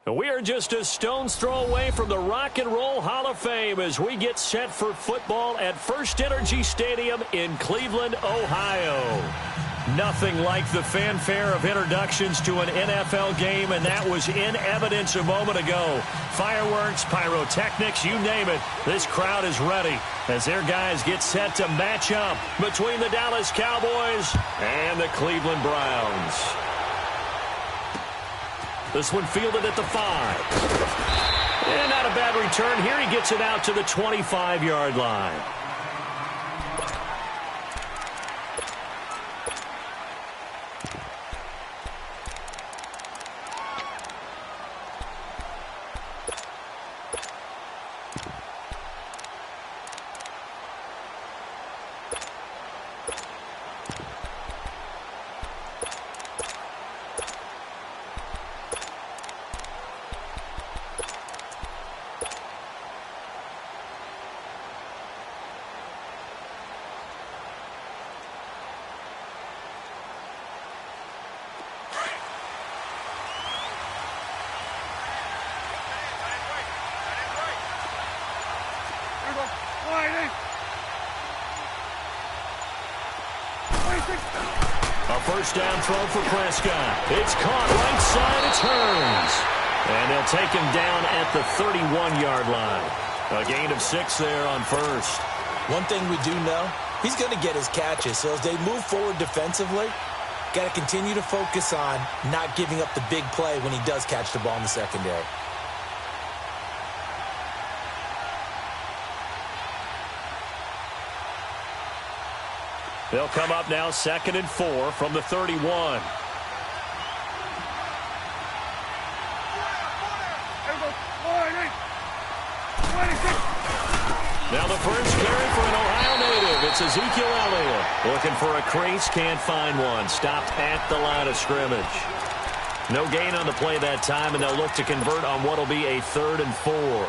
We are just a stone's throw away from the Rock and Roll Hall of Fame as we get set for football at First Energy Stadium in Cleveland, Ohio. Nothing like the fanfare of introductions to an NFL game, and that was in evidence a moment ago. Fireworks, pyrotechnics, you name it. This crowd is ready as their guys get set to match up between the Dallas Cowboys and the Cleveland Browns. This one fielded at the 5. And not a bad return here. He gets it out to the 25-yard line. A first down throw for Prescott. It's caught right side. It's Hurns. And they'll take him down at the 31-yard line. A gain of 6 there on first. One thing we do know, he's going to get his catches. So as they move forward defensively, got to continue to focus on not giving up the big play when he does catch the ball in the secondary. They'll come up now 2nd and 4 from the 31. Now the first carry for an Ohio native. It's Ezekiel Elliott. Looking for a crease, can't find one. Stopped at the line of scrimmage. No gain on the play that time, and they'll look to convert on what will be a 3rd and 4.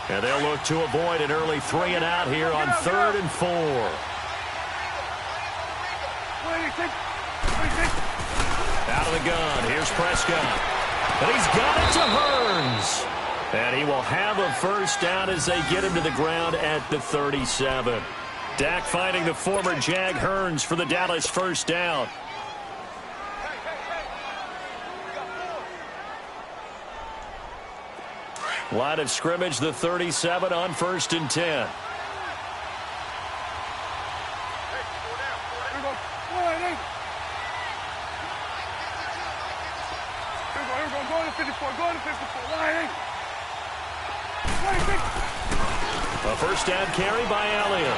And they'll look to avoid an early 3 and out here on 3rd and 4. Out of the gun. Here's Prescott. And he's got it to Hurns. And he will have a first down as they get him to the ground at the 37. Dak finding the former Jag Hurns for the Dallas first down. Line of scrimmage, the 37 on 1st and 10. A first down carry by Elliott.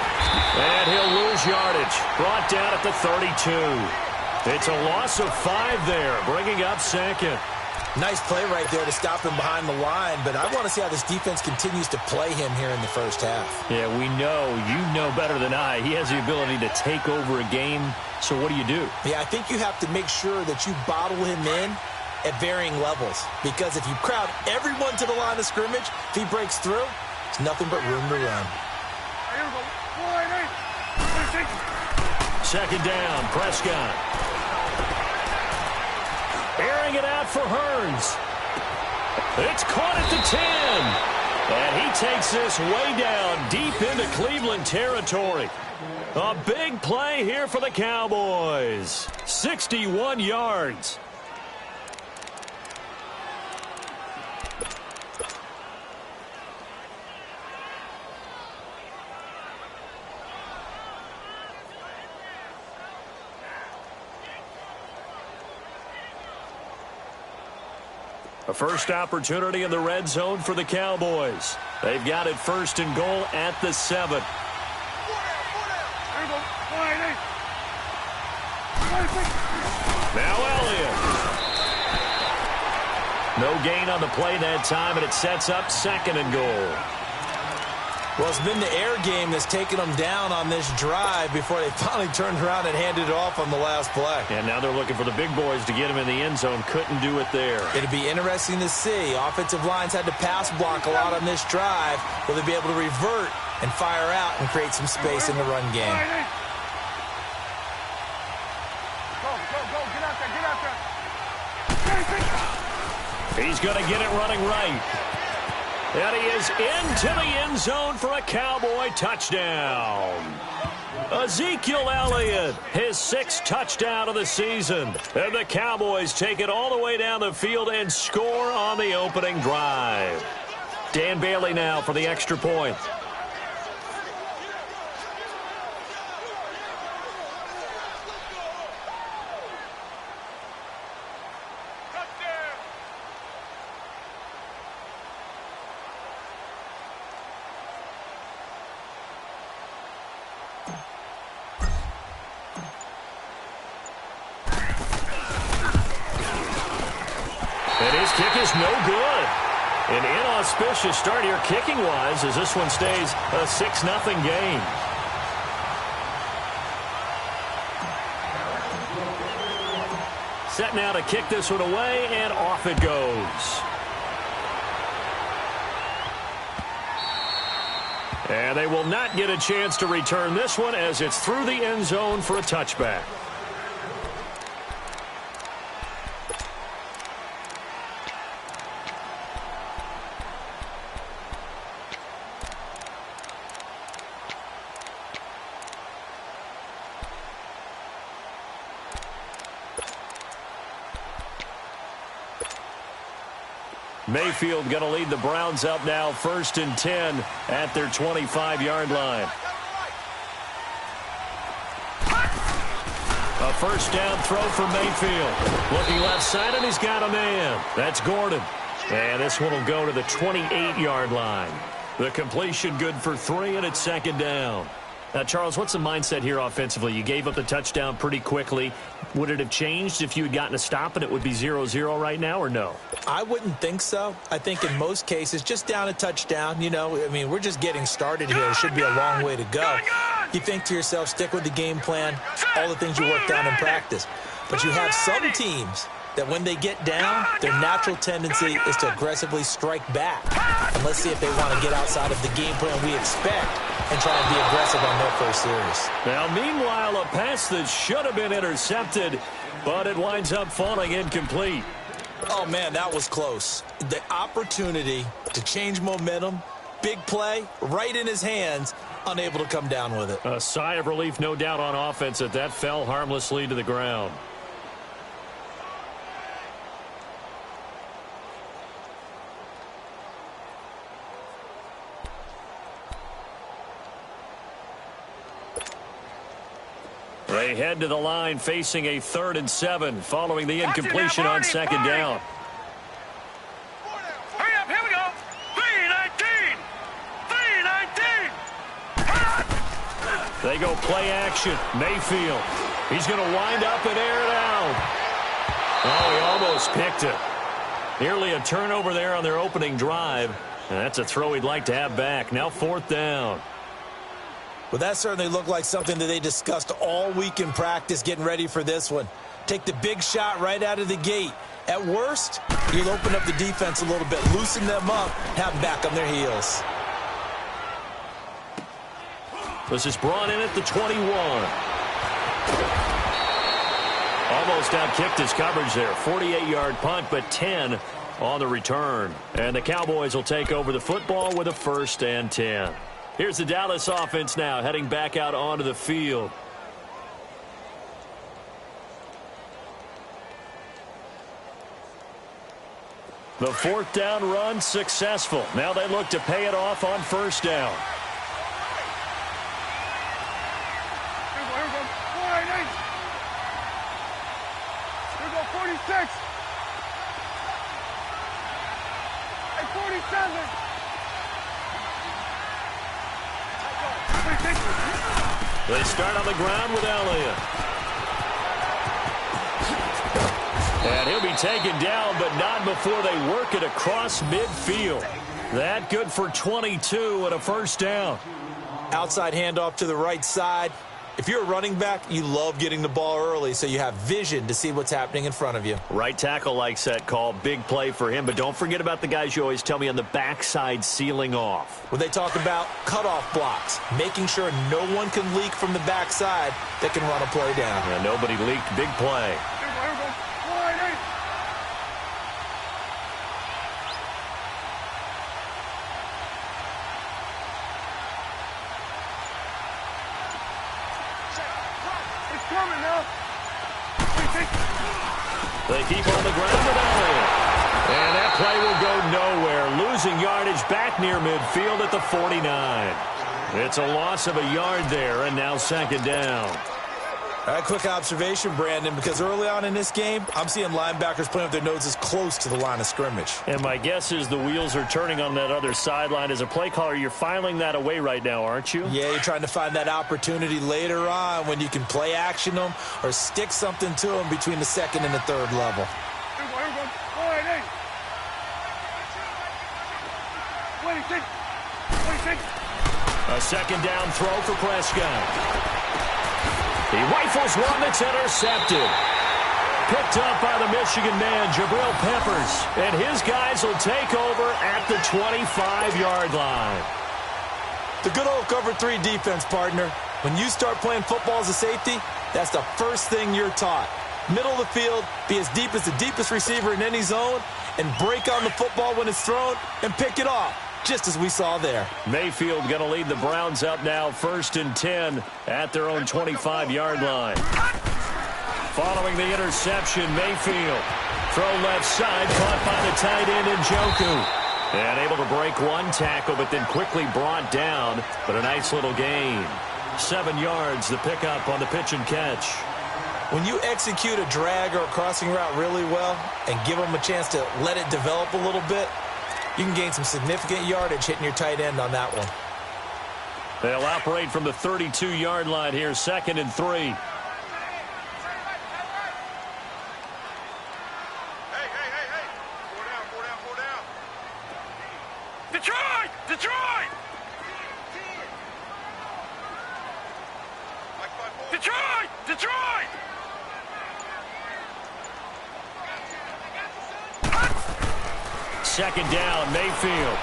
And he'll lose yardage. Brought down at the 32. It's a loss of 5 there, bringing up 2nd. Nice play right there to stop him behind the line, but I want to see how this defense continues to play him here in the first half. Yeah, we know. You know better than I. He has the ability to take over a game, so what do you do? Yeah, I think you have to make sure that you bottle him in at varying levels, because if you crowd everyone to the line of scrimmage, if he breaks through, it's nothing but room to run. 2nd down, Prescott. Airing it out for Hurns. It's caught at the 10. And he takes this way down deep into Cleveland territory. A big play here for the Cowboys. 61 yards. A first opportunity in the red zone for the Cowboys. They've got it 1st and goal at the 7. Now Elliott. No gain on the play that time, and it sets up 2nd and goal. Well, it's been the air game that's taken them down on this drive before they finally turned around and handed it off on the last play. And now they're looking for the big boys to get him in the end zone. Couldn't do it there. It'll be interesting to see. Offensive lines had to pass block a lot on this drive. Will they be able to revert and fire out and create some space in the run game. He's going to get it running right. And he is into the end zone for a Cowboy touchdown. Ezekiel Elliott, his 6th touchdown of the season. And the Cowboys take it all the way down the field and score on the opening drive. Dan Bailey now for the extra point. And his kick is no good. An inauspicious start here kicking-wise as this one stays a 6-0 game. Set now to kick this one away, and off it goes. And they will not get a chance to return this one as it's through the end zone for a touchback. Mayfield going to lead the Browns up now, 1st and 10 at their 25-yard line. A first down throw for Mayfield. Looking left side, and he's got a man. That's Gordon. And this one will go to the 28-yard line. The completion good for 3, and it's 2nd down. Now, Charles, what's the mindset here offensively? You gave up the touchdown pretty quickly. Would it have changed if you had gotten a stop and it would be 0-0 right now, or no? I wouldn't think so. I think in most cases, just down a touchdown, you know, I mean, we're just getting started here. It should be a long way to go. You think to yourself, stick with the game plan, all the things you worked on in practice. But you have some teams that when they get down, their natural tendency is to aggressively strike back. And let's see if they want to get outside of the game plan we expect and try and be aggressive on their first series. Now, meanwhile, a pass that should have been intercepted, but it winds up falling incomplete. Oh, man, that was close. The opportunity to change momentum, big play, right in his hands, unable to come down with it. A sigh of relief, no doubt, on offense that that fell harmlessly to the ground. They head to the line facing a 3rd and 7 following the incompletion on 2nd down. Hurry up, here we go. 3-19. 3-19. They go play action. Mayfield. He's going to wind up and air it out. Oh, he almost picked it. Nearly a turnover there on their opening drive. And that's a throw he'd like to have back. Now 4th down. Well, that certainly looked like something that they discussed all week in practice getting ready for this one. Take the big shot right out of the gate. At worst, you'll open up the defense a little bit, loosen them up, have them back on their heels. This is brought in at the 21. Almost outkicked his coverage there. 48-yard punt, but 10 on the return. And the Cowboys will take over the football with a 1st and 10. Here's the Dallas offense now, heading back out onto the field. The 4th down run successful. Now they look to pay it off on 1st down. Here we go. 46. Hey, 47. They start on the ground with Elliott. And he'll be taken down, but not before they work it across midfield. That good for 22 and a 1st down. Outside handoff to the right side. If you're a running back, you love getting the ball early so you have vision to see what's happening in front of you. Right tackle likes that call. Big play for him. But don't forget about the guys you always tell me on the backside sealing off. When they talk about cutoff blocks, making sure no one can leak from the backside that can run a play down. Yeah, nobody leaked. Big play. They keep on the ground without it. And that play will go nowhere. Losing yardage back near midfield at the 49. It's a loss of a yard there, and now second down. All right, quick observation, Brandon, because early on in this game, I'm seeing linebackers playing with their noses close to the line of scrimmage. And my guess is the wheels are turning on that other sideline. As a play caller, you're filing that away right now, aren't you? Yeah, you're trying to find that opportunity later on when you can play action them or stick something to them between the second and the third level. A second down throw for Prescott. He rifles one that's intercepted. Picked up by the Michigan man, Jabril Peppers. And his guys will take over at the 25-yard line. The good old cover 3 defense, partner. When you start playing football as a safety, that's the first thing you're taught. Middle of the field, be as deep as the deepest receiver in any zone, and break on the football when it's thrown and pick it off, just as we saw there. Mayfield going to lead the Browns up now, 1st and 10 at their own 25-yard line. Following the interception, Mayfield. Throw left side, caught by the tight end Njoku. And able to break one tackle, but then quickly brought down. But a nice little gain. 7 yards, the pickup on the pitch and catch. When you execute a drag or a crossing route really well and give them a chance to let it develop a little bit, you can gain some significant yardage hitting your tight end on that one. They'll operate from the 32-yard line here, 2nd and 3. Hey. Four down. Detroit! Second down, Mayfield.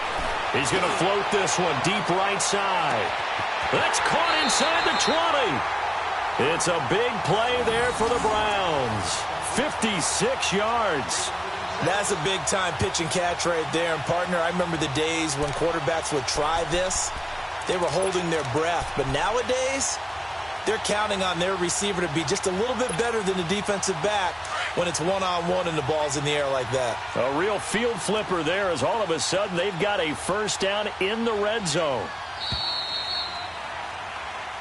He's going to float this one deep right side. That's caught inside the 20. It's a big play there for the Browns. 56 yards. That's a big-time pitch and catch right there. And, partner, I remember the days when quarterbacks would try this. They were holding their breath. But nowadays, they're counting on their receiver to be just a little bit better than the defensive back when it's one-on-one and the ball's in the air like that. A real field flipper there as all of a sudden they've got a first down in the red zone.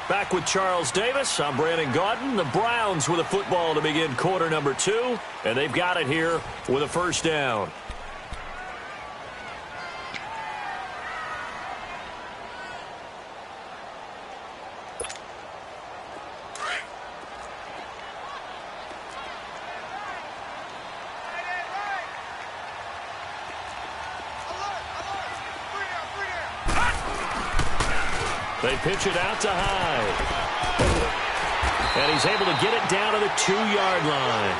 Back with Charles Davis, I'm Brandon Gaudin. The Browns with a football to begin quarter number 2, and they've got it here with a first down. They pitch it out to Hyde. And he's able to get it down to the 2-yard line.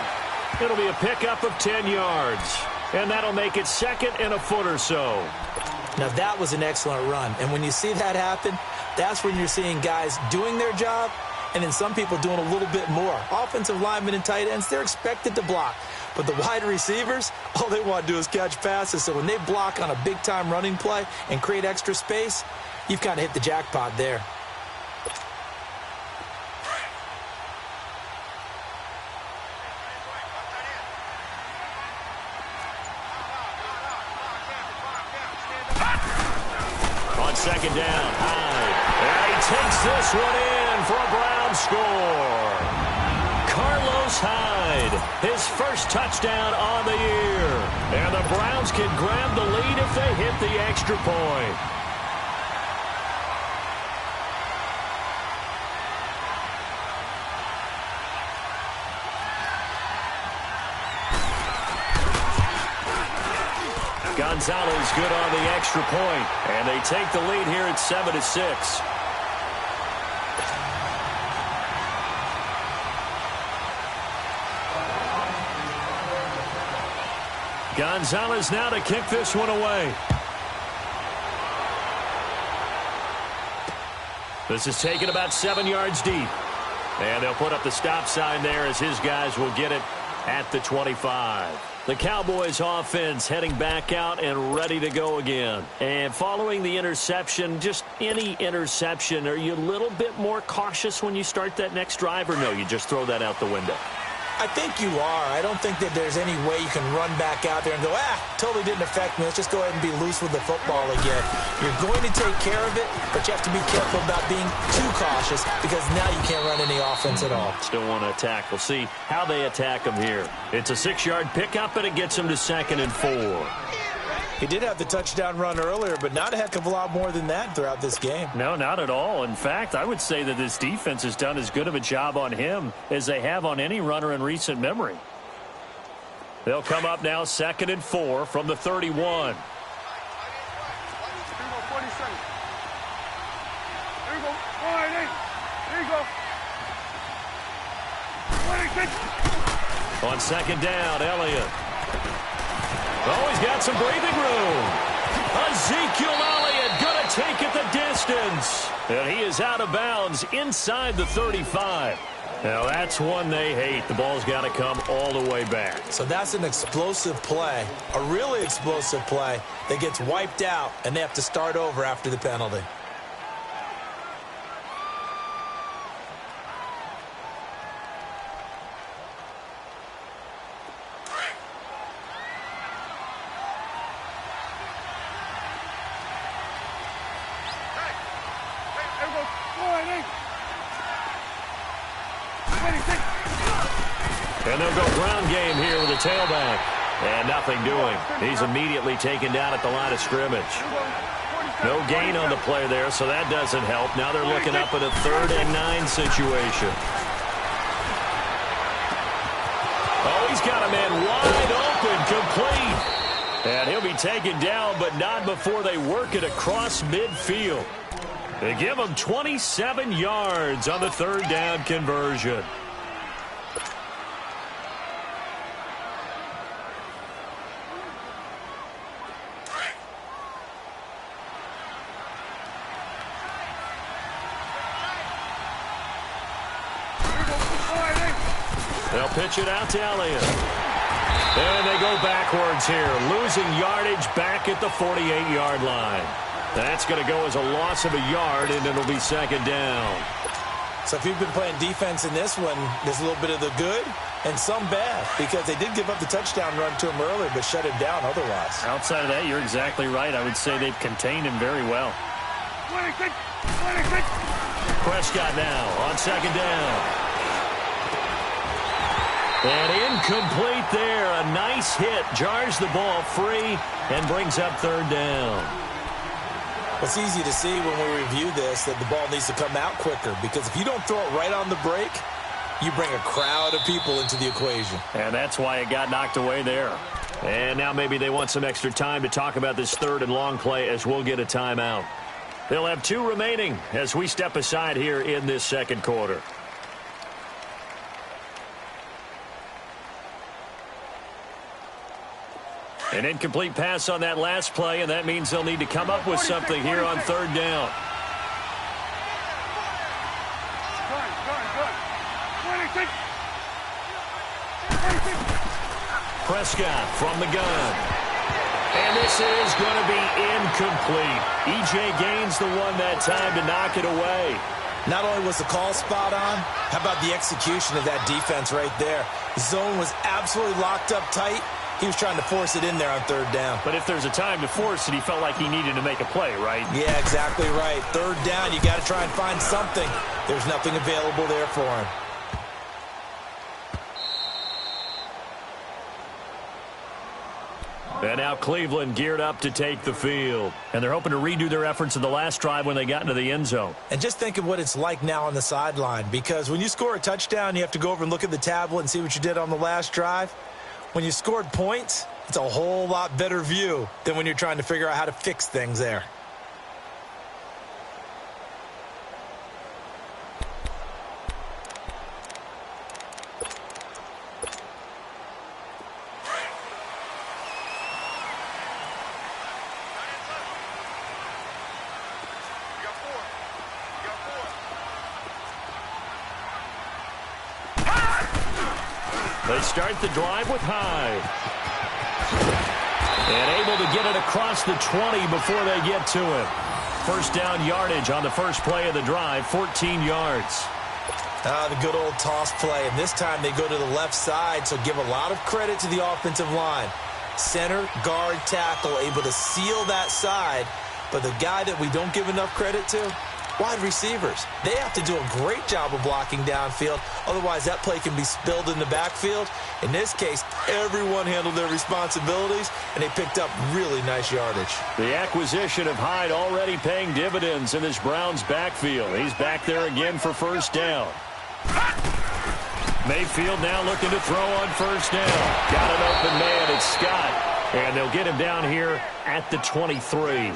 It'll be a pickup of 10 yards. And that'll make it 2nd and a foot or so. Now, that was an excellent run. And when you see that happen, that's when you're seeing guys doing their job and then some people doing a little bit more. Offensive linemen and tight ends, they're expected to block. But the wide receivers, all they want to do is catch passes. So when they block on a big-time running play and create extra space, you've kind of hit the jackpot there. On second down, Hyde. And he takes this one in for a Brown score. Carlos Hyde, his first touchdown on the year. And the Browns can grab the lead if they hit the extra point. Gonzalez good on the extra point, and they take the lead here at 7-6. Gonzalez now to kick this one away. This is taken about 7 yards deep. And they'll put up the stop sign there as his guys will get it at the 25. The Cowboys offense heading back out and ready to go again. And following the interception, just any interception, are you a little bit more cautious when you start that next drive, or no, you just throw that out the window? I think you are. I don't think that there's any way you can run back out there and go, totally didn't affect me. Let's just go ahead and be loose with the football again. You're going to take care of it, but you have to be careful about being too cautious because now you can't run any offense at all. Still want to attack. We'll see how they attack them here. It's a 6-yard pickup, and it gets them to 2nd and 4. He did have the touchdown run earlier, but not a heck of a lot more than that throughout this game. No, not at all. In fact, I would say that this defense has done as good of a job on him as they have on any runner in recent memory. They'll come up now 2nd and 4 from the 31. Here we go, 47. Here we go, 48. Here you go. 26. On 2nd down, Elliott. Oh, he's got some breathing room. Ezekiel Elliott going to take it the distance. And he is out of bounds inside the 35. Now, that's one they hate. The ball's got to come all the way back. So that's an explosive play, a really explosive play that gets wiped out, and they have to start over after the penalty. And they'll go ground game here with a tailback. And nothing doing. He's immediately taken down at the line of scrimmage. No gain on the play there, so that doesn't help. Now they're looking up at a 3rd and 9 situation. Oh, he's got a man wide open, complete. And he'll be taken down, but not before they work it across midfield. They give him 27 yards on the 3rd down conversion. They'll pitch it out to Elliott. And they go backwards here, losing yardage back at the 48-yard line. That's going to go as a loss of a yard, and it'll be 2nd down. So if you've been playing defense in this one, there's a little bit of the good and some bad, because they did give up the touchdown run to him earlier, but shut him down otherwise. Outside of that, you're exactly right. I would say they've contained him very well. 26. Prescott now on 2nd down. And incomplete there. A nice hit. Jars the ball free and brings up 3rd down. It's easy to see when we review this that the ball needs to come out quicker, because if you don't throw it right on the break, you bring a crowd of people into the equation. And that's why it got knocked away there. And now maybe they want some extra time to talk about this 3rd and long play, as we'll get a timeout. They'll have 2 remaining as we step aside here in this 2nd quarter. An incomplete pass on that last play, and that means they'll need to come up with something here on 3rd down. Good. 26. Prescott from the gun. And this is going to be incomplete. E.J. Gaines the one that time to knock it away. Not only was the call spot on, how about the execution of that defense right there? The zone was absolutely locked up tight. He was trying to force it in there on 3rd down. But if there's a time to force it, he felt like he needed to make a play, right? Yeah, exactly right. 3rd down, you got to try and find something. There's nothing available there for him. And now Cleveland geared up to take the field. And they're hoping to redo their efforts in the last drive when they got into the end zone. And just think of what it's like now on the sideline, because when you score a touchdown, you have to go over and look at the tablet and see what you did on the last drive. When you scored points, it's a whole lot better view than when you're trying to figure out how to fix things there. They start the drive with Hyde. And able to get it across the 20 before they get to it. First down yardage on the first play of the drive, 14 yards. The good old toss play, and this time they go to the left side, so give a lot of credit to the offensive line. Center, guard, tackle, able to seal that side, but the guy that we don't give enough credit to, wide receivers. They have to do a great job of blocking downfield, otherwise that play can be spilled in the backfield. In this case, everyone handled their responsibilities, and they picked up really nice yardage. The acquisition of Hyde already paying dividends in this Browns backfield. He's back there again for first down. Mayfield now looking to throw on first down. Got an open man, it's Scott. And they'll get him down here at the 23.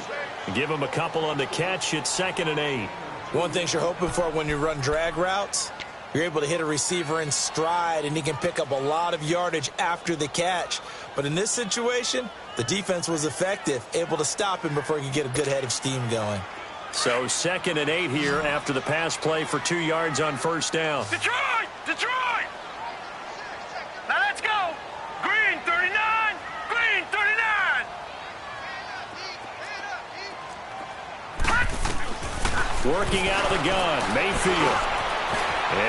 Give him a couple on the catch. It's 2nd and 8. One thing you're hoping for when you run drag routes, you're able to hit a receiver in stride, and he can pick up a lot of yardage after the catch. But in this situation, the defense was effective, able to stop him before he could get a good head of steam going. So 2nd and 8 here after the pass play for 2 yards on first down. Detroit! Detroit! Now let's go! Green 39! Green 39! Working out of the gun, Mayfield.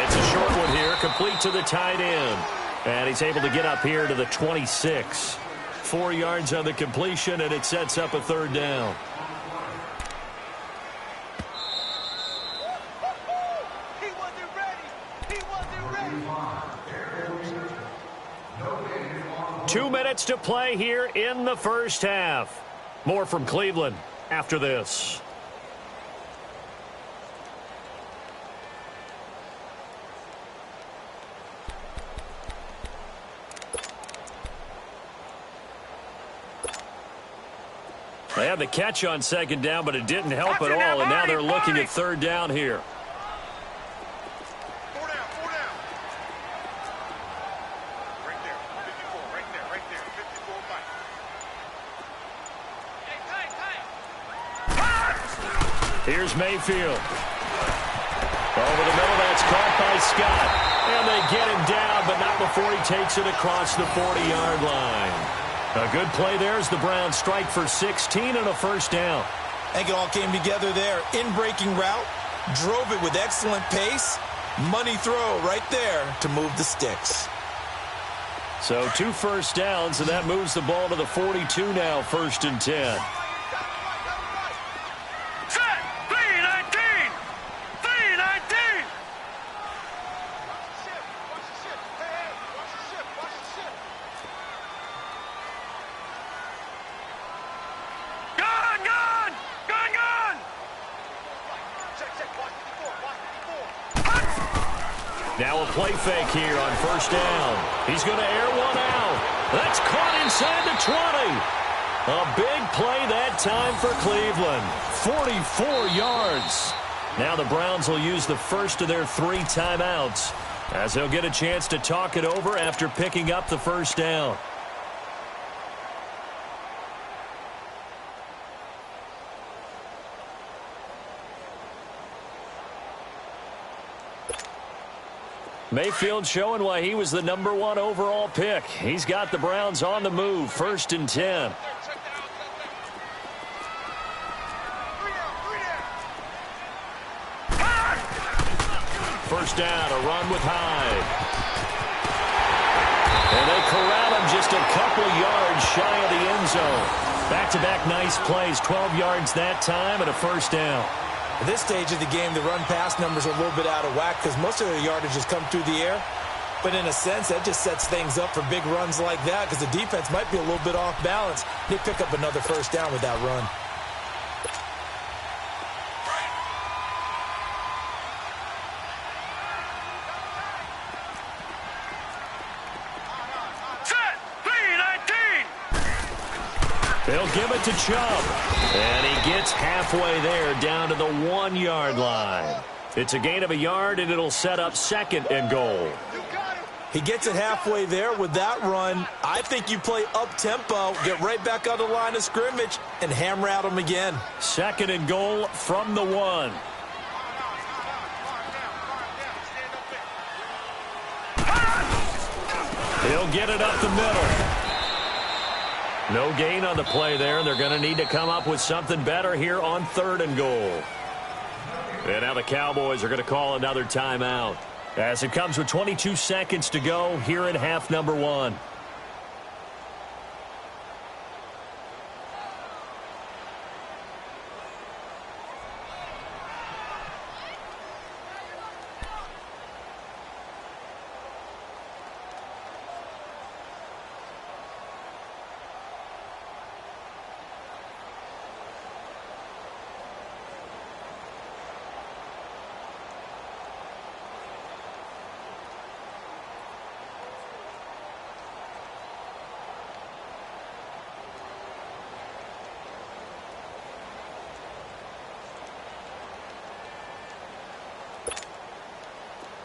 It's a short one here, complete to the tight end. And he's able to get up here to the 26. 4 yards on the completion, and it sets up a third down. He wasn't ready! He wasn't ready! 2 minutes to play here in the first half. More from Cleveland after this. They had the catch on second down, but it didn't help at all, and now they're looking at third down here. 4 down, 4 down. Right there, 54, right there, 54 fight. Here's Mayfield. Over the middle, that's caught by Scott. And they get him down, but not before he takes it across the 40-yard line. A good play there as the Browns strike for 16 and a first down. I think it all came together there. In-breaking route, drove it with excellent pace. Money throw right there to move the sticks. So 2 first downs, and that moves the ball to the 42 now, 1st and 10. Set! 3-19! 3-19! Gun! Gun! Gun! Gun! Now a play fake here on first down. He's going to air one out. That's caught inside the 20. A big play that time for Cleveland. 44 yards. Now the Browns will use the first of their 3 timeouts as they'll get a chance to talk it over after picking up the first down. Mayfield showing why he was the #1 overall pick. He's got the Browns on the move, 1st and 10. First down, a run with Hyde. And they corral him just a couple yards shy of the end zone. Back-to-back nice plays, 12 yards that time and a first down. At this stage of the game, the run-pass numbers are a little bit out of whack because most of their yardage has come through the air. But in a sense, that just sets things up for big runs like that because the defense might be a little bit off balance. They pick up another first down with that run. They'll give it to Chubb. And he gets halfway there down to the 1-yard line. It's a gain of a yard, and it'll set up 2nd and goal. He gets it halfway there with that run. I think you play up-tempo, get right back on the line of scrimmage, and hammer at him again. 2nd and goal from the 1. He'll get it up the middle. No gain on the play there. They're going to need to come up with something better here on 3rd and goal. And now the Cowboys are going to call another timeout, as it comes with 22 seconds to go here in half number 1.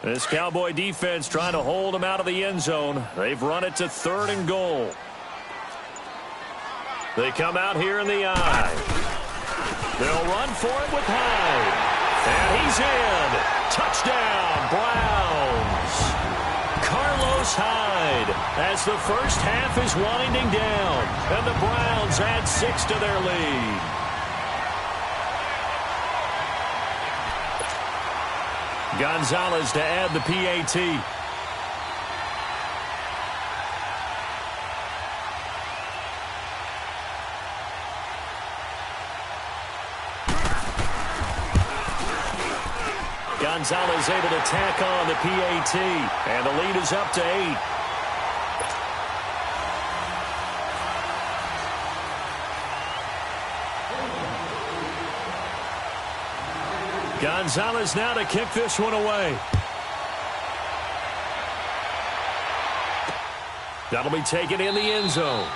This Cowboy defense trying to hold him out of the end zone. They've run it to 3rd and goal. They come out here in the eye. They'll run for it with Hyde. And he's in. Touchdown, Browns. Carlos Hyde, as the first half is winding down. And the Browns add 6 to their lead. Gonzalez to add the PAT. Gonzalez able to tack on the PAT, and the lead is up to 8. Gonzalez now to kick this one away. That'll be taken in the end zone.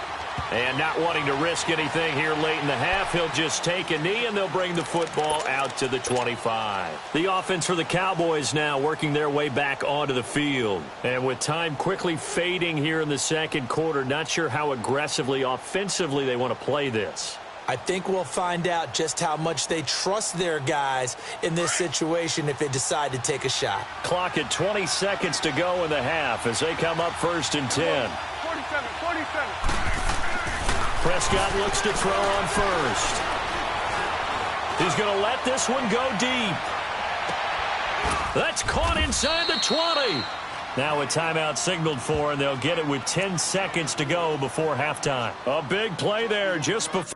And not wanting to risk anything here late in the half, he'll just take a knee, and they'll bring the football out to the 25. The offense for the Cowboys now working their way back onto the field. And with time quickly fading here in the second quarter, not sure how aggressively, offensively they want to play this. I think we'll find out just how much they trust their guys in this situation if they decide to take a shot. Clock at 20 seconds to go in the half as they come up 1st and 10. 47. Prescott looks to throw on first. He's going to let this one go deep. That's caught inside the 20. Now a timeout signaled for, and they'll get it with 10 seconds to go before halftime. A big play there just before.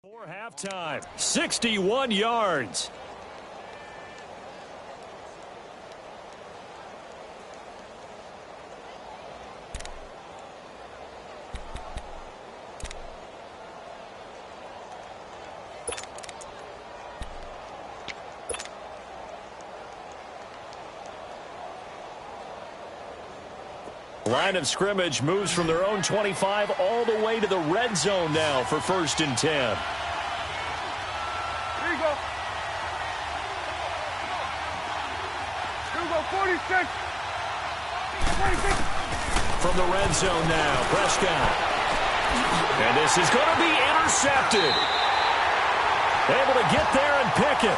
For halftime, 61 yards. Line of scrimmage moves from their own 25 all the way to the red zone now for 1st and 10. Here you go. Here we go, 46. 46. From the red zone now, Prescott. And this is going to be intercepted. Able to get there and pick it.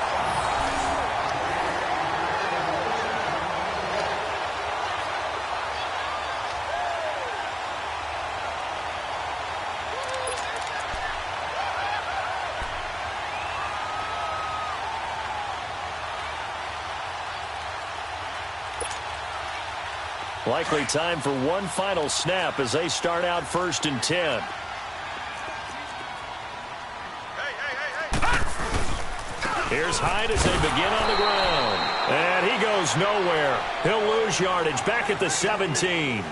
Likely time for one final snap as they start out 1st and 10. Here's Hyde as they begin on the ground. And he goes nowhere. He'll lose yardage back at the 17.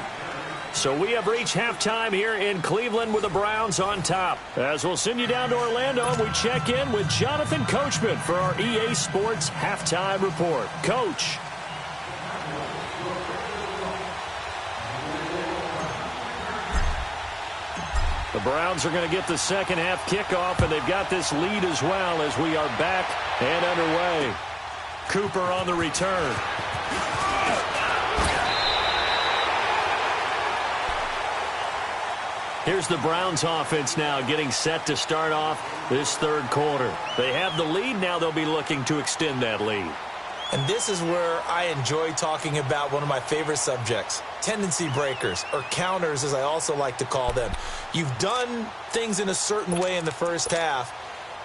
So we have reached halftime here in Cleveland with the Browns on top. As we'll send you down to Orlando, and we check in with Jonathan Coachman for our EA Sports Halftime Report. Coach. The Browns are going to get the second half kickoff, and they've got this lead as well as we are back and underway. Cooper on the return. Here's the Browns offense now getting set to start off this third quarter. They have the lead. Now they'll be looking to extend that lead. And this is where I enjoy talking about one of my favorite subjects, tendency breakers, or counters as I also like to call them. You've done things in a certain way in the first half,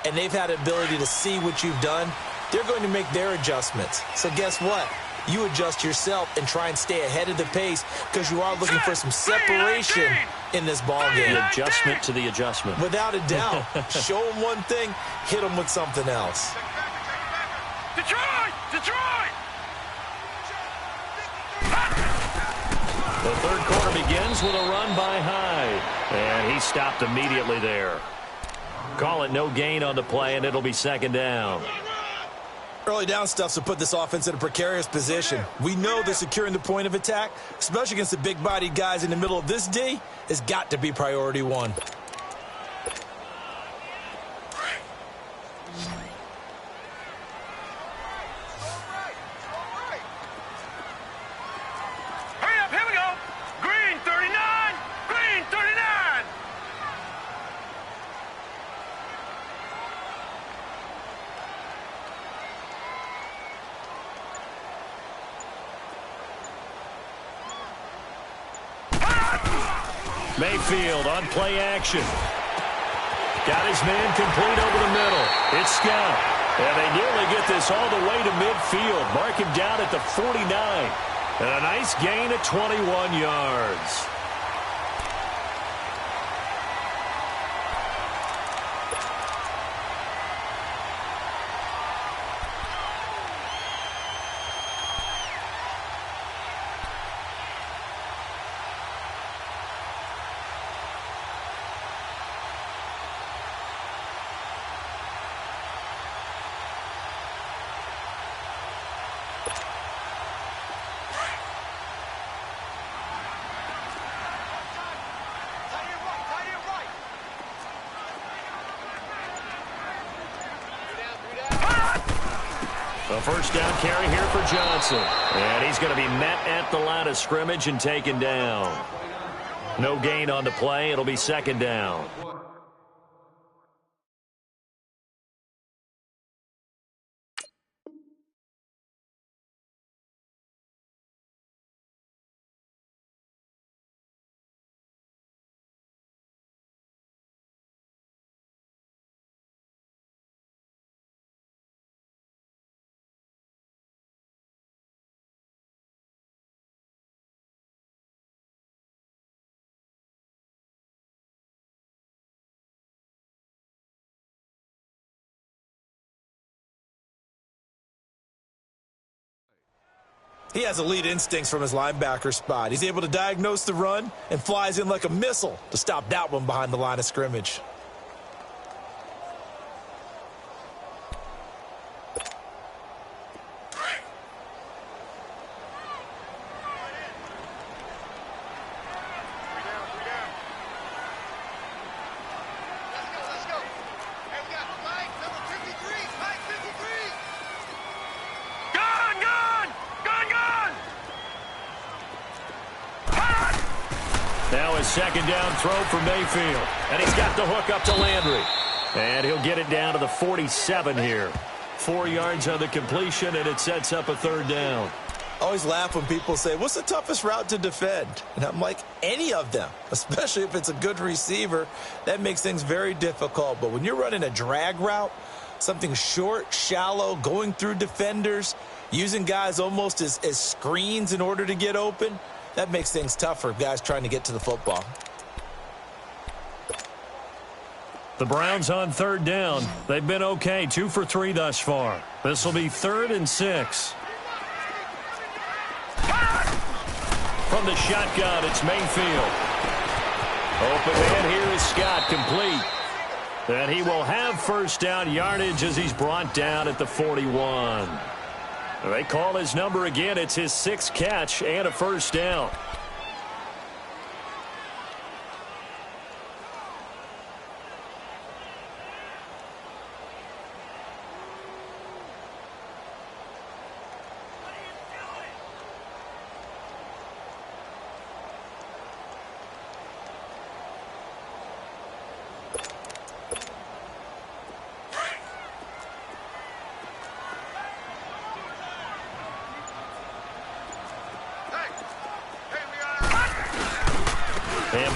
and they've had the ability to see what you've done. They're going to make their adjustments. So guess what? You adjust yourself and try and stay ahead of the pace because you are looking for some separation in this ball game. The adjustment to the adjustment. Without a doubt. Show them one thing, hit them with something else. Detroit! Detroit! The third quarter begins with a run by Hyde. And he stopped immediately there. Call it no gain on the play, and it'll be second down. Early down stuff to put this offense in a precarious position. We know that securing the point of attack, especially against the big-bodied guys in the middle of this D, has got to be priority one. Hurry up, here we go! Green 39! Green 39! Mayfield on play action. Got his man complete over the middle. It's Scott. And they nearly get this all the way to midfield. Mark him down at the 49. And a nice gain of 21 yards. A first down carry here for Johnson. And he's going to be met at the line of scrimmage and taken down. No gain on the play. It'll be second down. He has elite instincts from his linebacker spot. He's able to diagnose the run and flies in like a missile to stop that one behind the line of scrimmage. Second down throw for Mayfield. And he's got the hook up to Landry. And he'll get it down to the 47 here. 4 yards on the completion, and it sets up a third down. I always laugh when people say, what's the toughest route to defend? And I'm like, any of them, especially if it's a good receiver. That makes things very difficult. But when you're running a drag route, something short, shallow, going through defenders, using guys almost as screens in order to get open, that makes things tough for guys trying to get to the football. The Browns on third down. They've been okay, 2 for 3 thus far. This will be 3rd and 6. From the shotgun, it's Mayfield. Open man here is Scott, complete. And he will have first down yardage as he's brought down at the 41. They call his number again. It's his 6th catch and a first down.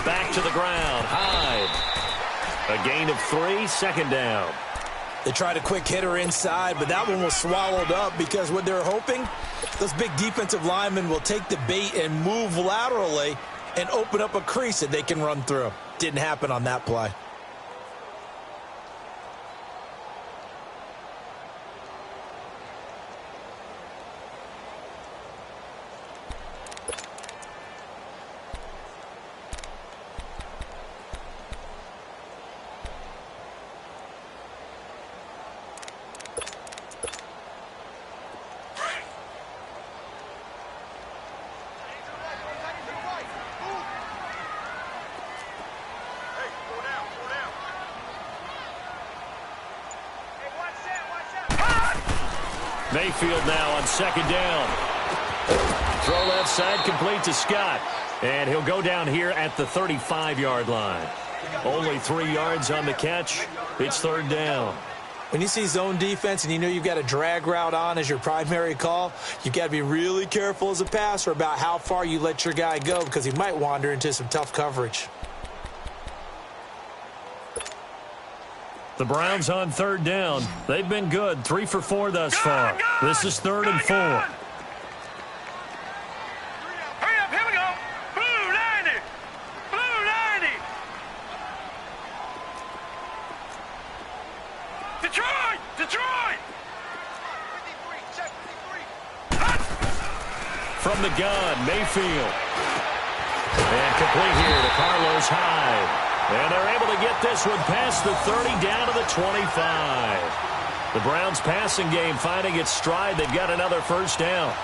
back to the ground. Hyde. A gain of 3, second down. They tried a quick hitter inside, but that one was swallowed up because what they're hoping, those big defensive linemen will take the bait and move laterally and open up a crease that they can run through. Didn't happen on that play. Mayfield now on second down. Throw left side, complete to Scott. And he'll go down here at the 35-yard line. Only 3 yards on the catch. It's third down. When you see zone defense and you know you've got a drag route on as your primary call, you've got to be really careful as a passer about how far you let your guy go because he might wander into some tough coverage. The Browns on third down. They've been good, 3 for 4 thus far. This is 3rd and 4. Hurry up, here we go. Blue 90. Blue 90. Detroit! Detroit! 53, check 53. From the gun, Mayfield. And complete here to Carlos Hyde. And they're able to get this one past the 30 down to the 25. The Browns passing game finding its stride. They've got another first down.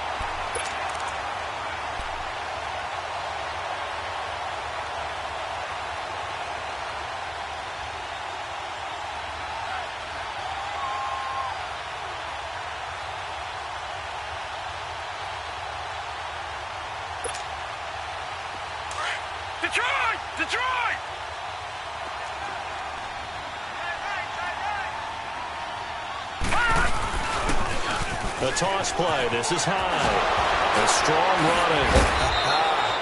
Detroit! Detroit! The toss play. This is Hyde. A strong running.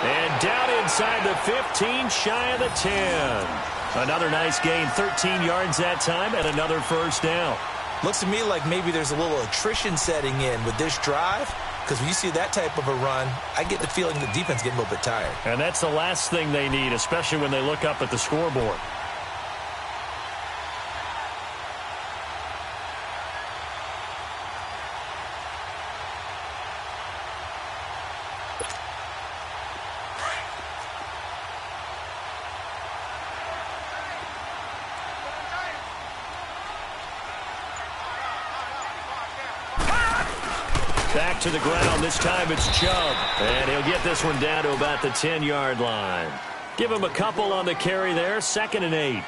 And down inside the 15, shy of the 10. Another nice gain, 13 yards that time, and another first down. Looks to me like maybe there's a little attrition setting in with this drive because when you see that type of a run, I get the feeling the defense getting a little bit tired. And that's the last thing they need, especially when they look up at the scoreboard. Back to the ground. This time it's Chubb. And he'll get this one down to about the 10-yard line. Give him a couple on the carry there. 2nd and 8.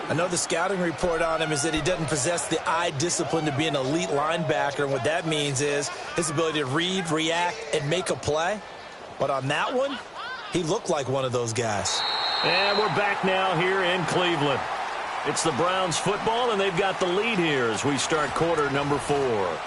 I know the scouting report on him is that he doesn't possess the eye discipline to be an elite linebacker. And what that means is his ability to read, react, and make a play. But on that one, he looked like one of those guys. And we're back now here in Cleveland. It's the Browns football, and they've got the lead here as we start quarter number 4.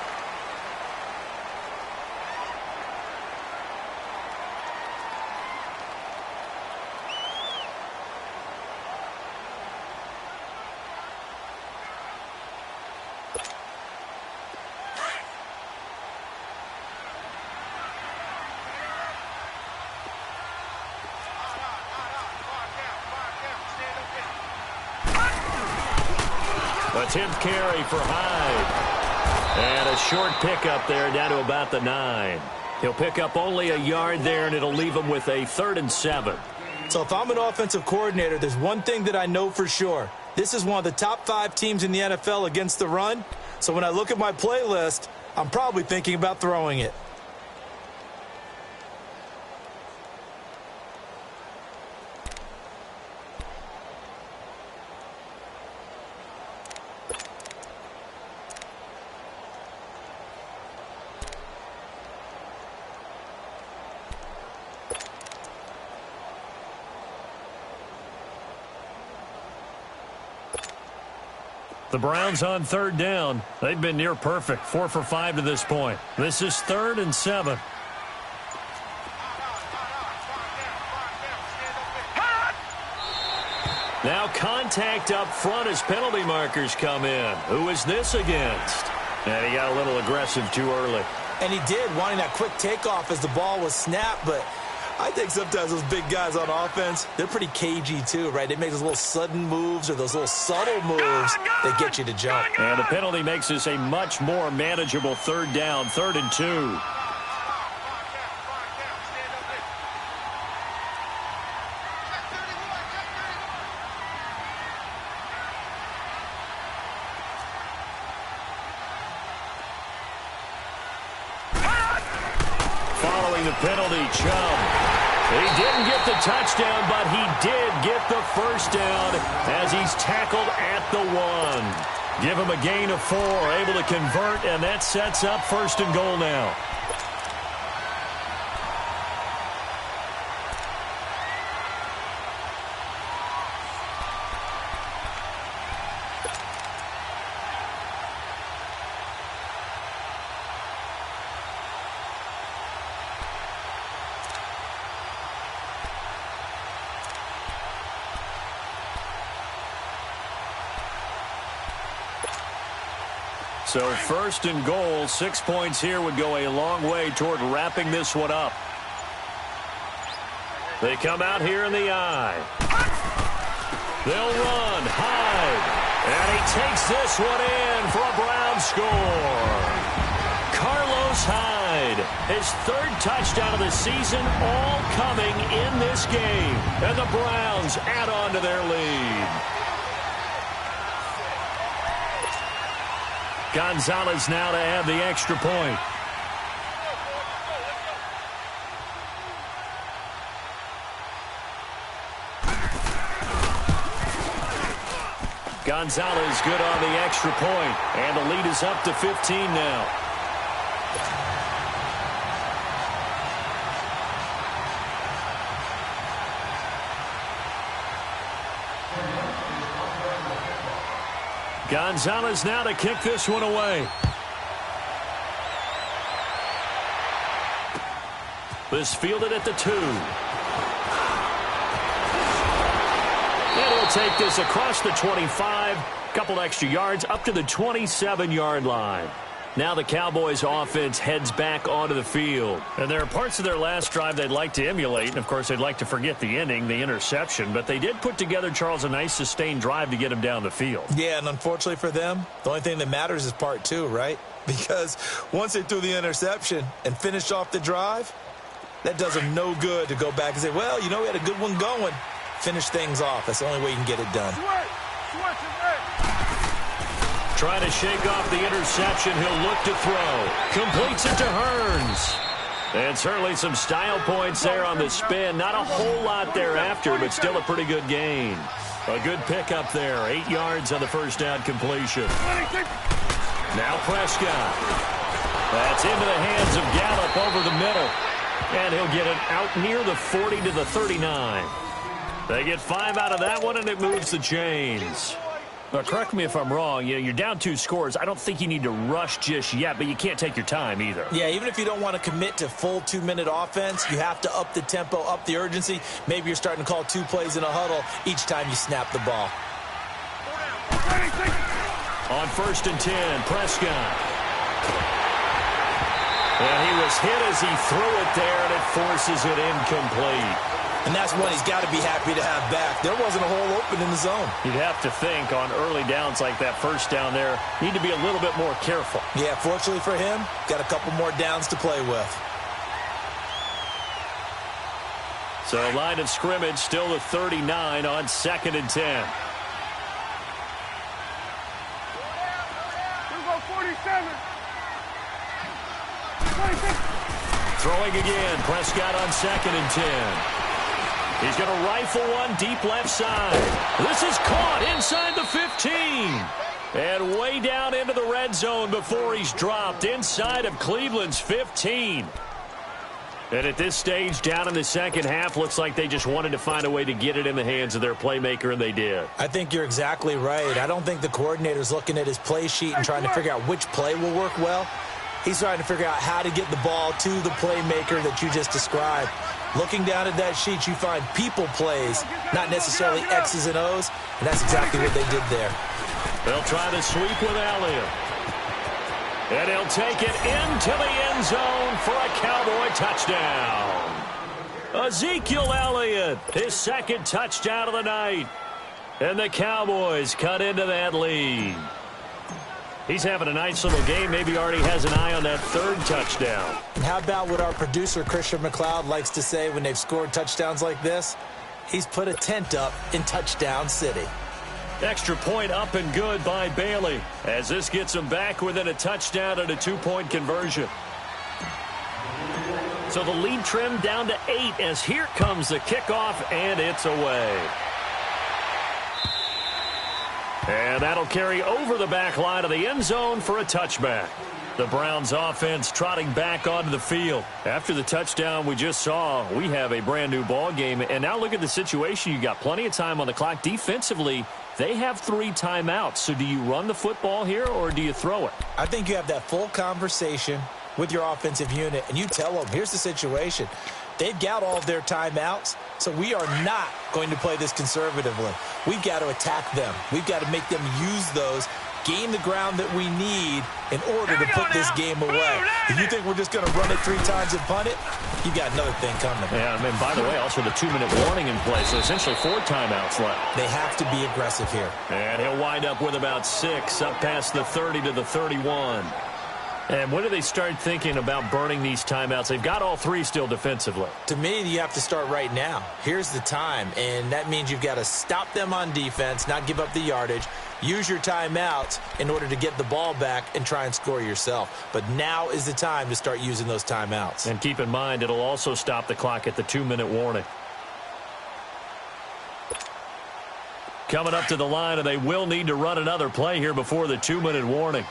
A 10th carry for Hyde. And a short pickup there down to about the 9. He'll pick up only a yard there, and it'll leave him with a 3rd and 7. So if I'm an offensive coordinator, there's one thing that I know for sure. This is one of the top 5 teams in the NFL against the run. So when I look at my playlist, I'm probably thinking about throwing it. The Browns on third down. They've been near perfect, 4 for 5 to this point. This is 3rd and 7. Now contact up front as penalty markers come in. Who is this against? And he got a little aggressive too early. And he did, wanting that quick takeoff as the ball was snapped, but I think sometimes those big guys on offense, they're pretty cagey too, right? They make those little sudden moves or those little subtle moves that get you to jump. And the penalty makes this a much more manageable third down, 3rd and 2. Following the penalty, Chubb. He didn't get the touchdown, but he did get the first down as he's tackled at the 1. Give him a gain of 4, able to convert, and that sets up 1st and goal now. So 1st and goal, 6 points here would go a long way toward wrapping this one up. They come out here in the eye. They'll run, Hyde, and he takes this one in for a Brown score. Carlos Hyde, his 3rd touchdown of the season, all coming in this game. And the Browns add on to their lead. Gonzalez now to add the extra point. Gonzalez good on the extra point, and the lead is up to 15 now. Gonzalez now to kick this one away. This fielded at the 2. And he'll take this across the 25. Couple extra yards up to the 27-yard line. Now the Cowboys offense heads back onto the field. And there are parts of their last drive they'd like to emulate. And, of course, they'd like to forget the ending, the interception. But they did put together, Charles, a nice sustained drive to get him down the field. Yeah, and unfortunately for them, the only thing that matters is part 2, right? Because once they threw the interception and finished off the drive, that does them no good to go back and say, well, you know, we had a good one going. Finish things off. That's the only way you can get it done. Trying to shake off the interception. He'll look to throw. Completes it to Hearns. And certainly some style points there on the spin. Not a whole lot thereafter, but still a pretty good gain. A good pickup there. 8 yards on the first down completion. Now Prescott. That's into the hands of Gallup over the middle. And he'll get it out near the 40 to the 39. They get 5 out of that one, and it moves the chains. Now, correct me if I'm wrong. You're down 2 scores. I don't think you need to rush just yet, but you can't take your time either. Yeah, even if you don't want to commit to full 2-minute offense, you have to up the tempo, up the urgency. Maybe you're starting to call 2 plays in a huddle each time you snap the ball. On 1st and 10, Prescott. And he was hit as he threw it there, and it forces it incomplete. And that's one he's got to be happy to have back. There wasn't a hole open in the zone. You'd have to think on early downs like that first down there, need to be a little bit more careful. Yeah, fortunately for him, got a couple more downs to play with. So line of scrimmage still the 39 on 2nd and 10. Here we go, 47. Throwing again, Prescott on 2nd and 10. He's going to rifle one deep left side. This is caught inside the 15. And way down into the red zone before he's dropped inside of Cleveland's 15. And at this stage, down in the second half, looks like they just wanted to find a way to get it in the hands of their playmaker, and they did. I think you're exactly right. I don't think the coordinator's looking at his play sheet and trying to figure out which play will work well. He's trying to figure out how to get the ball to the playmaker that you just described. Looking down at that sheet, you find people plays, not necessarily X's and O's, and that's exactly what they did there. They'll try to sweep with Elliott. And he'll take it into the end zone for a Cowboy touchdown. Ezekiel Elliott, his second touchdown of the night. And the Cowboys cut into that lead. He's having a nice little game. Maybe already has an eye on that third touchdown. And how about what our producer, Christian McLeod, likes to say when they've scored touchdowns like this? He's put a tent up in Touchdown City. Extra point up and good by Bailey, as this gets him back within a touchdown and a two-point conversion. So the lead trimmed down to 8 as here comes the kickoff, and it's away. And that'll carry over the back line of the end zone for a touchback. The Browns offense trotting back onto the field. After the touchdown we just saw, we have a brand new ball game. And now look at the situation. You got plenty of time on the clock. Defensively, they have 3 timeouts. So do you run the football here or do you throw it? I think you have that full conversation with your offensive unit, and you tell them, here's the situation. They've got all of their timeouts, so we are not going to play this conservatively. We've got to attack them. We've got to make them use those, gain the ground that we need in order to put this game away. If you think we're just going to run it 3 times and punt it, you got another thing coming. Yeah, and by the way, also the 2-minute warning in place, so essentially 4 timeouts left. They have to be aggressive here. And he'll wind up with about 6, up past the 30 to the 31. And when do they start thinking about burning these timeouts? They've got all 3 still defensively. To me, you have to start right now. Here's the time, and that means you've got to stop them on defense, not give up the yardage, use your timeouts in order to get the ball back and try and score yourself. But now is the time to start using those timeouts. And keep in mind, it'll also stop the clock at the 2-minute warning. Coming up to the line, and they will need to run another play here before the 2-minute warning.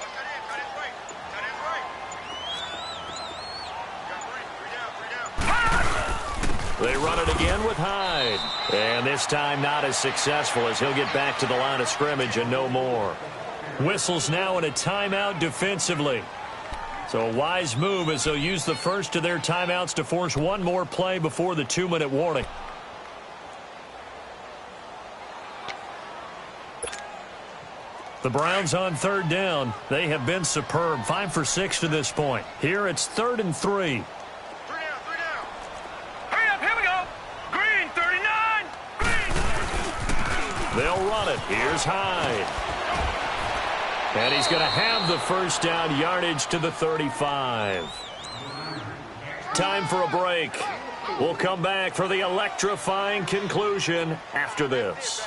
They run it again with Hyde. And this time not as successful as he'll get back to the line of scrimmage and no more. Whistles now in a timeout defensively. So a wise move as they'll use the first of their timeouts to force one more play before the 2-minute warning. The Browns on 3rd down. They have been superb. 5 for 6 to this point. Here it's 3rd and 3. They'll run it. Here's Hyde. And he's going to have the first down, yardage to the 35. Time for a break. We'll come back for the electrifying conclusion after this.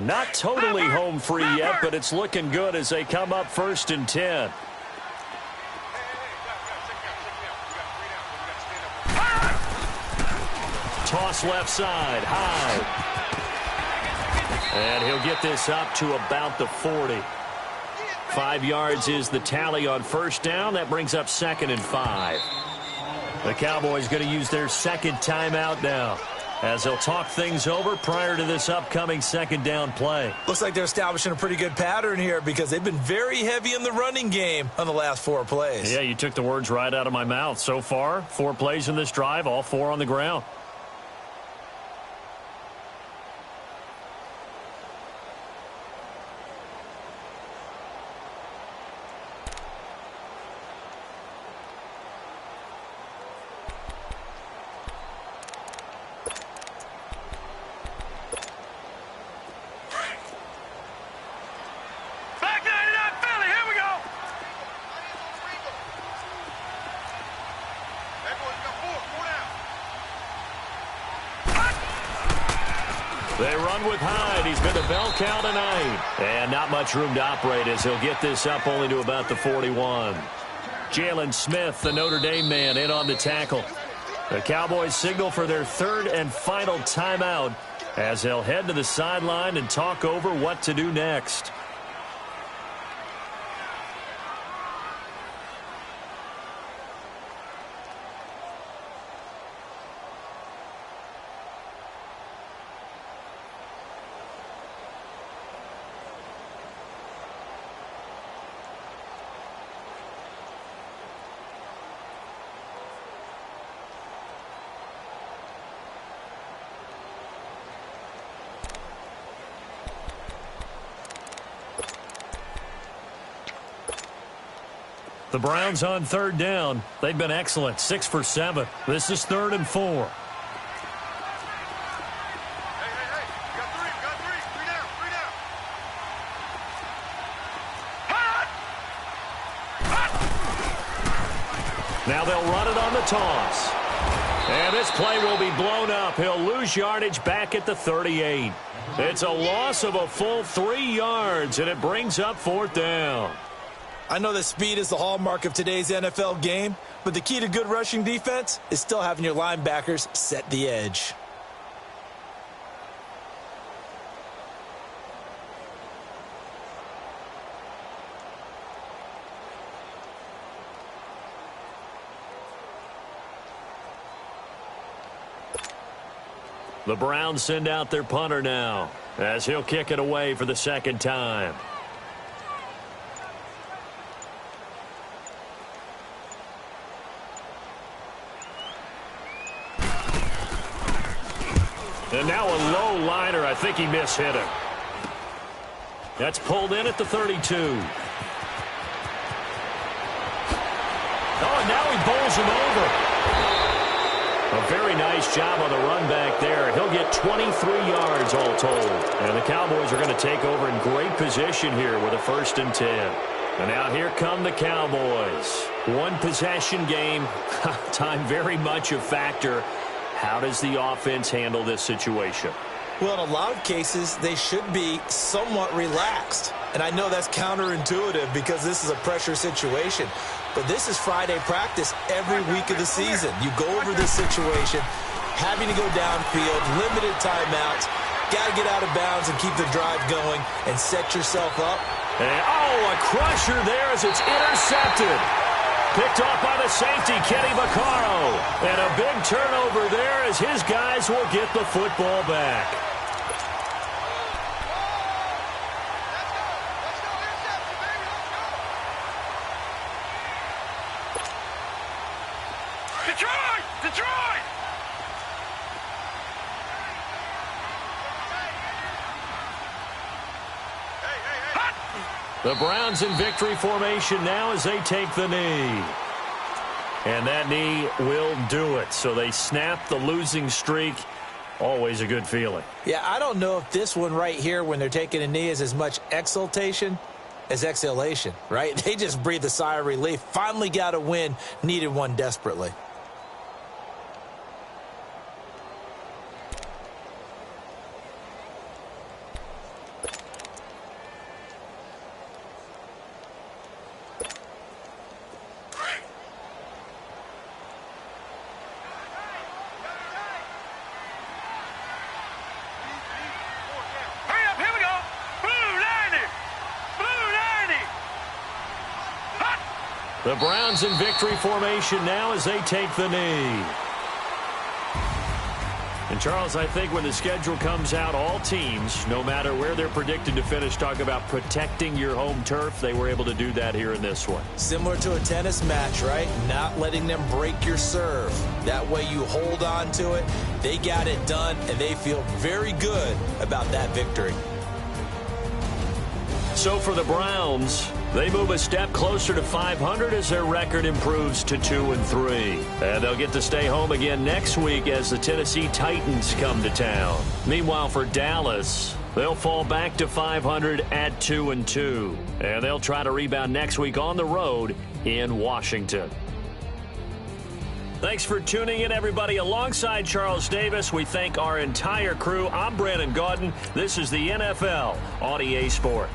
Not totally home free yet, but it's looking good as they come up 1st and 10. Toss left side, Hyde. And he'll get this up to about the 40. 5 yards is the tally on 1st down. That brings up 2nd and 5. The Cowboys going to use their 2nd timeout now, as they'll talk things over prior to this upcoming 2nd down play. Looks like they're establishing a pretty good pattern here because they've been very heavy in the running game on the last 4 plays. Yeah, you took the words right out of my mouth. So far, 4 plays in this drive, all 4 on the ground. They run with Hyde. He's been a bell cow tonight. And not much room to operate as he'll get this up only to about the 41. Jalen Smith, the Notre Dame man, in on the tackle. The Cowboys signal for their 3rd and final timeout as they'll head to the sideline and talk over what to do next. The Browns on third down. They've been excellent, 6 for 7. This is 3rd and 4. Now they'll run it on the toss. And this play will be blown up. He'll lose yardage back at the 38. It's a loss of a full 3 yards, and it brings up 4th down. I know that speed is the hallmark of today's NFL game, but the key to good rushing defense is still having your linebackers set the edge. The Browns send out their punter now, as he'll kick it away for the 2nd time. And now a low liner. I think he mishit it. That's pulled in at the 32. Oh, and now he bowls him over. A very nice job on the run back there. He'll get 23 yards all told. And the Cowboys are going to take over in great position here with a 1st and 10. And now here come the Cowboys. One possession game. Time very much a factor. How does the offense handle this situation? Well, in a lot of cases, they should be somewhat relaxed. And I know that's counterintuitive because this is a pressure situation. But this is Friday practice every week of the season. You go over this situation, having to go downfield, limited timeouts, got to get out of bounds and keep the drive going and set yourself up. And, a crusher there as it's intercepted. Picked off by the safety, Kenny Vaccaro. And a big turnover there as his guys will get the football back. Detroit! The Browns in victory formation now as they take the knee. And that knee will do it. So they snap the losing streak. Always a good feeling. Yeah, I don't know if this one right here when they're taking a knee is as much exultation as exhalation, right? They just breathe a sigh of relief. Finally got a win. Needed one desperately. The Browns in victory formation now as they take the knee. And, Charles, I think when the schedule comes out, all teams, no matter where they're predicted to finish, talk about protecting your home turf. They were able to do that here in this one. Similar to a tennis match, right? Not letting them break your serve. That way you hold on to it. They got it done, and they feel very good about that victory. So for the Browns, they move a step closer to 500 as their record improves to 2-3. And they'll get to stay home again next week as the Tennessee Titans come to town. Meanwhile, for Dallas, they'll fall back to 500 at 2-2. And they'll try to rebound next week on the road in Washington. Thanks for tuning in, everybody. Alongside Charles Davis, we thank our entire crew. I'm Brandon Gaudin. This is the NFL on EA Sport.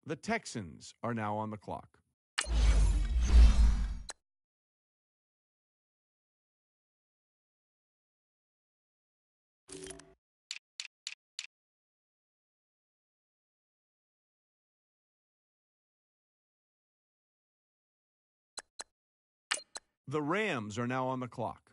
The Texans are now on the clock. The Rams are now on the clock.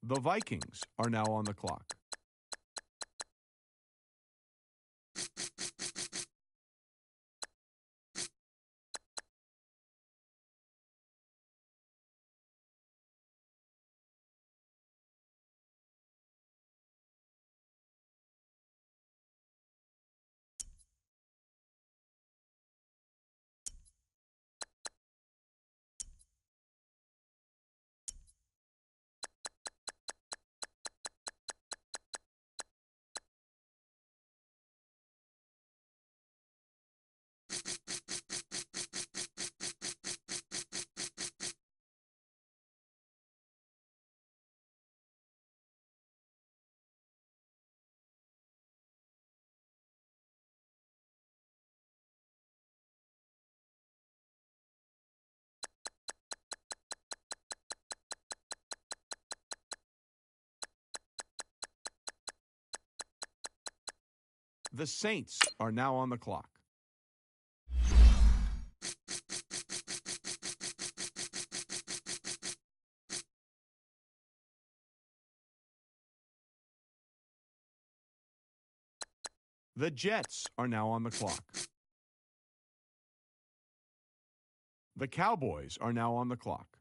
The Vikings are now on the clock. The Saints are now on the clock. The Jets are now on the clock. The Cowboys are now on the clock.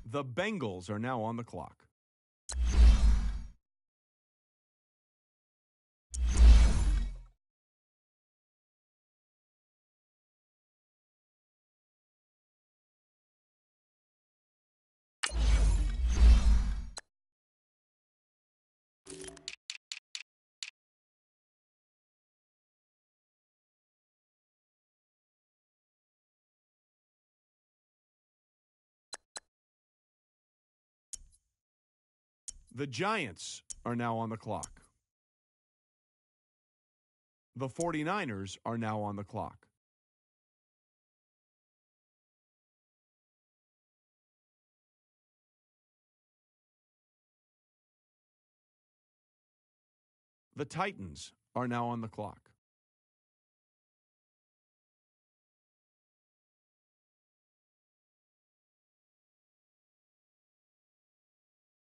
The Bengals are now on the clock. The Giants are now on the clock. The 49ers are now on the clock. The Titans are now on the clock.